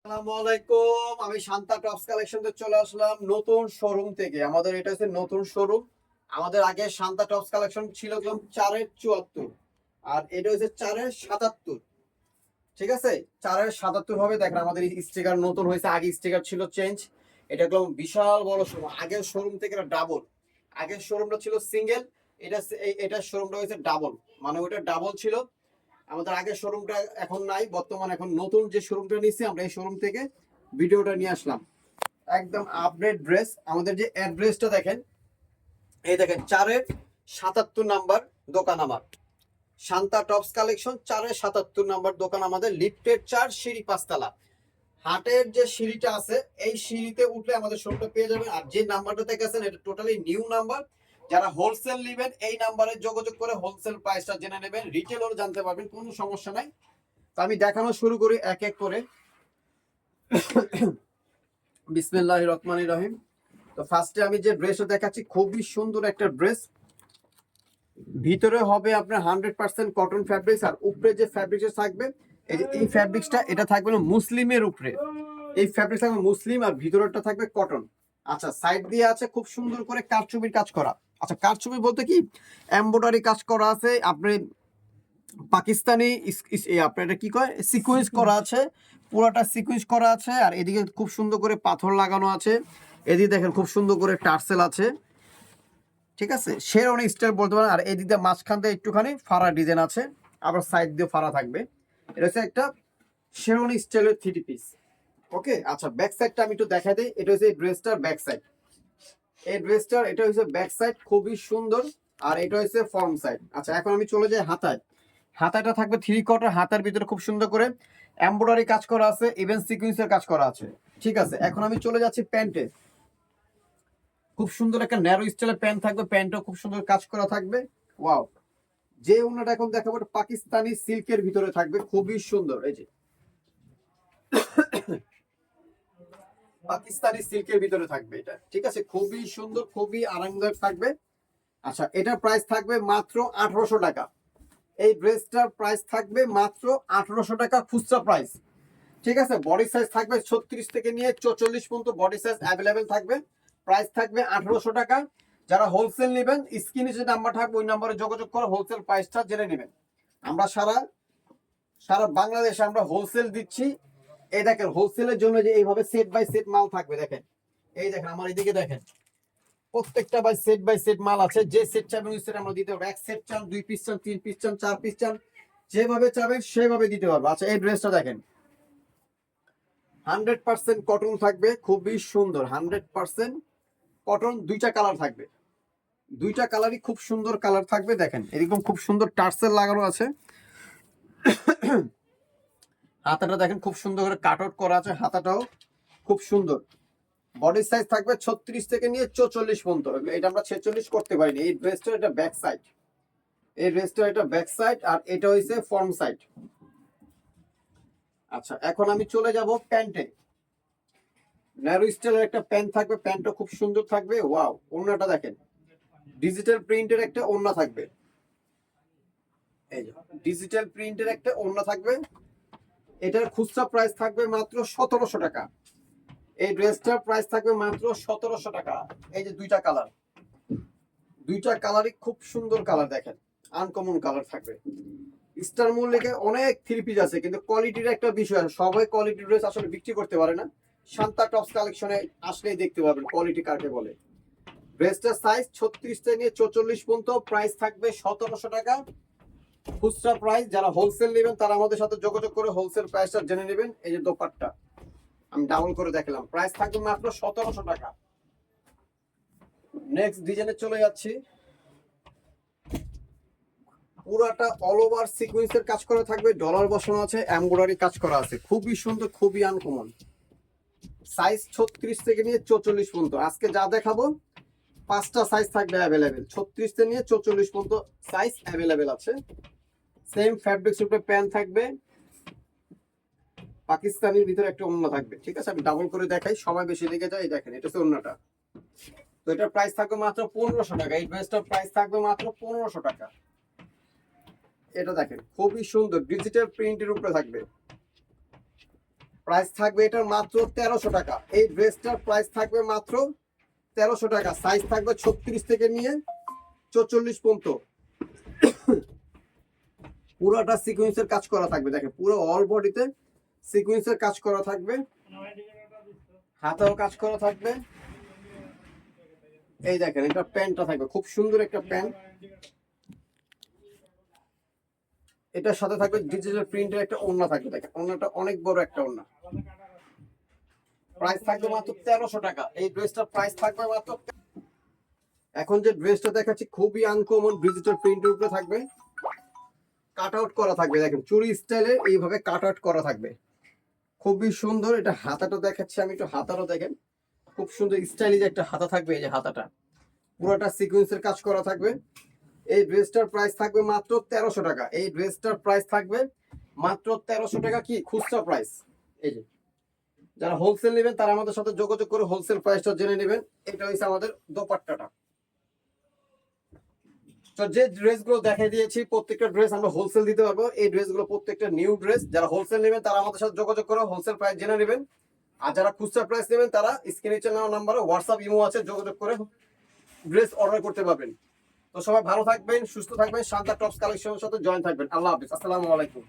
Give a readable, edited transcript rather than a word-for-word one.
আসসালামু আলাইকুম। আমি শান্তা টপস কালেকশনে চলে আসলাম নতুন শোরুম থেকে। আমাদের এটা হচ্ছে নতুন শোরুম। আমাদের আগে শান্তা টপস কালেকশন ছিল 4-74, আর এটা হচ্ছে 4-77। ঠিক আছে, 4-77 হবে। দেখেন আমাদের স্টিকার নতুন হয়েছে, আগে স্টিকার ছিল চেঞ্জ। এটা একদম বিশাল বড় শোরুম। আগের শোরুম থেকে এটা ডাবল। আগের শোরুমটা ছিল সিঙ্গেল, এটা শোরুমটা হয়েছে ডাবল, মানে ওটা ডাবল ছিল। আমাদের আগের শোরুমটা এখন নাই, বর্তমানে এখন নতুন যে শোরুমটা নিচ্ছি আমরা, এই শোরুম থেকে ভিডিওটা নিয়ে আসলাম। একদম আপডেট ড্রেস। আমাদের যে অ্যাড্রেসটা দেখেন, এই দেখেন 4-77 নাম্বার দোকান আমার। শান্তা টপস কালেকশন 4-77 নাম্বার দোকান আমাদের, লিফটের 4, সিঁড়ি 5তলা। হাটের যে সিঁড়িটা আছে এই সিঁড়িতে উঠলে আমাদের শোরুমটা পেয়ে যাবেন। আর যে নাম্বারটাতে গেছেন এটা টোটালি নিউ নাম্বার। যারা হোলসেল নেবেন এই নাম্বারে যোগাযোগ করে হোলসেল প্রাইসটা জেনে নেবেন, রিটেলও জানতে পারবেন, কোনো সমস্যা নাই। তো আমি দেখানো শুরু করি এক এক করে। বিসমিল্লাহির রহমানির রহিম। তো ফার্স্টে আমি যে ড্রেসটা দেখাচ্ছি, খুবই সুন্দর একটা ড্রেস। ভিতরে হবে আপনার 100% কটন ফ্যাব্রিক্স, আর উপরে যে ফ্যাব্রিক্সটা থাকবে এই ফ্যাব্রিক্সটা এটা থাকবে না মুসলিমের উপরে। এই ফ্যাব্রিক থাকবে মুসলিম, আর ভিতরেরটা থাকবে কটন। আচ্ছা, সাইড দিয়ে আছে খুব সুন্দর করে কারচুপির কাজ করা। আচ্ছা, কারচুপি বলতে কি, এমব্রয়ডারি কাজ করা আছে, আপনি পাকিস্তানি আপনার এটা কি কয় সিকোয়েন্স করা আছে, পুরোটা সিকোয়েন্স করা আছে। আর এদিকে খুব সুন্দর করে পাথর লাগানো আছে। এদিকে দেখেন খুব সুন্দর করে টার্সেল আছে। ঠিক আছে, শেরওয়ানি স্টাইল বলতে পারেন। আর এদিকে মাঝখান দিয়ে একটুখানি ফাড়া ডিজাইন আছে, আবার সাইড দিয়ে ফাড়া থাকবে। এটা হচ্ছে একটা শেরওয়ানি স্টাইলের 3 পিস। ওকে, আচ্ছা ব্যাক সাইডটা আমি একটু দেখাই দিই। এটা হচ্ছে ড্রেসটার ব্যাক সাইড। এই ড্রেসটার এটা হচ্ছে ব্যাক সাইড, খুবই সুন্দর। আর এটা হচ্ছে ফ্রন্ট সাইড। আচ্ছা, এখন আমি চলে যাই হাতায়। হাতাটা থাকবে 3/4। হাতার ভিতরে খুব সুন্দর করে এমব্রয়ডারি কাজ করা আছে, ইভেন সিকোয়েন্সের কাজ করা আছে। ঠিক আছে, এখন আমি চলে যাচ্ছি প্যান্টে। খুব সুন্দর একটা ন্যারো স্টাইলের প্যান্ট থাকবে, প্যান্টও খুব সুন্দর কাজ করা থাকবে। ওয়াও, যে ওনাটা এখন দেখাবো পাকিস্তানি সিল্কের ভিতরে থাকবে, খুবই সুন্দর। এই যে পাকিস্তানি সিল্কের ভিতরে থাকবে এটা। ঠিক আছে, খুবই সুন্দর, খুবই আরামদায়ক থাকবে। আচ্ছা, এটার প্রাইস থাকবে মাত্র 1800 টাকা। এই ড্রেসটার প্রাইস থাকবে মাত্র 1800 টাকা খুচরা প্রাইস। ঠিক আছে, বডি সাইজ থাকবে 36 থেকে নিয়ে 44 পর্যন্ত বডি সাইজ অ্যাভেলেবেল থাকবে। প্রাইস থাকবে 1800 টাকা। যারা হোলসেল নেবেন স্ক্রিনে যে নাম্বার থাকবে ওই নাম্বারে যোগাযোগ করে হোলসেল প্রাইসটা জেনে নেবেন। আমরা সারা সারা বাংলাদেশে আমরা হোলসেল দিচ্ছি। এই দেখেন হোলসেলের জন্য যে এইভাবে সেট বাই সেট মাল থাকবে। দেখেন, এই দেখেন আমার এদিকে দেখেন, প্রত্যেকটা বাই সেট মাল আছে। যে সেট চাবেন ওই সেট আমরা দিতে পারবো। এক সেট চান, 2 পিস চান, 3 পিস চান, 4 পিস চান, যেভাবে চাবেন সেভাবে দিতে পারবো। আচ্ছা, এই ড্রেসটা দেখেন 100% কটন থাকবে, খুবই সুন্দর। 100% কটন, দুইটা কালার থাকবে, দুইটা কালারই খুব সুন্দর কালার থাকবে। দেখেন এরকম খুব সুন্দর টার্সেল লাগানো আছে। হাতাটা দেখেন খুব সুন্দর করে কাট আউট করা আছে, হাতাটাও খুব সুন্দর। বডি সাইজ থাকবে 36 থেকে নিয়ে 44 পর্যন্ত। এটা আমরা 46 করতে পারিনি। এই ড্রেসটা এটা ব্যাক সাইড, এই ড্রেসটা এটা ব্যাক সাইড, আর এটা হইছে ফ্রন্ট সাইড। আচ্ছা, এখন আমি চলে যাব প্যান্টে। ন্যারো স্টাইলের একটা প্যান্ট থাকবে, প্যান্টটা খুব সুন্দর থাকবে। ওয়াও, ওড়নাটা দেখেন ডিজিটাল প্রিন্টের একটা ওড়না থাকবে। এই যে ডিজিটাল প্রিন্টের একটা ওড়না থাকবে। এটার খুচরা প্রাইস থাকবে মাত্র 1700 টাকা। এই ড্রেসটার প্রাইস থাকবে মাত্র 1700 টাকা। এই যে দুইটা কালার, দুইটা কালারই খুব সুন্দর কালার। দেখেন আনকমন কালার থাকবে। স্টার মল্লিকে অনেক 3 পিস আছে, কিন্তু কোয়ালিটির একটা বিষয় আছে। সবাই কোয়ালিটি ড্রেস আসলে বিক্রি করতে পারে না। শান্তা টপস কালেকশনে আসলেই দেখতে পাবেন কোয়ালিটি কাকে বলে। ড্রেসটার সাইজ 36 থেকে নিয়ে 44 পর্যন্ত। প্রাইস থাকবে 1700 টাকা খুচরা প্রাইস। যারা হোলসেল নেবেন তারা আমাদের সাথে যোগাযোগ করে হোলসেল প্রাইসটা জেনে নেবেন। এই যে দোপাট্টা আমি ডাবল করে দেখালাম, প্রাইস থাকবে মাত্র 1700 টাকা। নেক্সট ডিজাইনে চলে যাচ্ছি। পুরাটা অল ওভার সিকোয়েন্সের কাজ করা থাকবে, ডলার বসানো আছে, এমব্রয়ডারি কাজ করা আছে, খুবই সুন্দর, খুবই আনকমন। সাইজ 36 থেকে নিয়ে 44 পর্যন্ত। আজকে যা দেখাবো 5টা সাইজ থাকবে অ্যাভেলেবেল। 36 থেকে নিয়ে 44 পর্যন্ত সাইজ অ্যাভেলেবেল আছে। সেম ফ্যাব্রিক্স উপরে প্যান্ট থাকবে, পাকিস্তানির ভিতরে একটা ওড়না থাকবে। ঠিক আছে, আমি ডাবল করে দেখাই, সময় বেশি লেগে যায়। দেখেন এটা হচ্ছে ওড়নাটা। তো এটার প্রাইস থাকবে মাত্র 1500 টাকা। এই ড্রেসটার প্রাইস থাকবে মাত্র 1500 টাকা। এটা দেখেন খুবই সুন্দর ডিজিটাল প্রিন্টের উপরে থাকবে। প্রাইস থাকবে এটার মাত্র 1300 টাকা। এই ড্রেসটার প্রাইস থাকবে মাত্র 1300 টাকা। সাইজ থাকবে 36 থেকে নিয়ে 44 পর্যন্ত। পুরোটা সিকোয়েন্সের কাজ করা থাকবে, দেখেন পুরো অল বডিতে সিকোয়েন্সের কাজ করা থাকবে, হাতেও কাজ করা থাকবে। এই দেখেন এটা প্যান্টটা থাকবে, খুব সুন্দর একটা প্যান্ট। এটার সাথে থাকবে ডিজিটাল প্রিন্টের একটা ওড়না থাকবে, দেখেন ওড়নাটা অনেক বড় একটা ওড়না। প্রাইস থাকবে মাত্র 1300 টাকা। এই ড্রেসটার প্রাইস থাকবে মাত্র। এখন যে ড্রেসটা দেখাচ্ছি খুবই আনকমন, ডিজিটাল প্রিন্টের উপরে থাকবে, কাট আউট করা থাকবে, দেখেন চুরি স্টাইলে এইভাবে কাট আউট করা থাকবে, খুবই সুন্দর। এটা হাতাটা দেখাচ্ছি আমি, একটু হাতারও দেখেন, খুব সুন্দর স্টাইলিশ একটা হাতা থাকবে। এই যে হাতাটা পুরোটা সিকোয়েন্সের কাজ করা থাকবে। এই ড্রেসটার প্রাইস থাকবে মাত্র 1300 টাকা। এই ড্রেসটার প্রাইস থাকবে মাত্র 1300 টাকা। কি খুচরা প্রাইস। এই যে যারা হোলসেল নেবেন তারা আমাদের সাথে যোগাযোগ করে হোলসেল প্রাইসটা জেনে নেবেন। এটা হচ্ছে আমাদের দোপাট্টাটা। তো যে ড্রেসগুলো দেখাই দিয়েছি প্রত্যেকটা ড্রেস আমরা হোলসেল দিতে পারবো। এই ড্রেসগুলো প্রত্যেকটা নিউ ড্রেস। যারা হোলসেল নেবেন তারা আমাদের সাথে যোগাযোগ করে হোলসেল প্রাইস জেনে নেবেন। আর যারা খুচরা প্রাইস নেবেন তারা স্ক্রিনে নেওয়া নাম্বারে হোয়াটসঅ্যাপ ইমো আছে, যোগাযোগ করে ড্রেস অর্ডার করতে পারবেন। তো সবাই ভালো থাকবেন, সুস্থ থাকবেন, শান্তা টপস কালেকশনের সাথে জয়েন থাকবেন। আল্লাহ হাফেজ, আসসালামু আলাইকুম।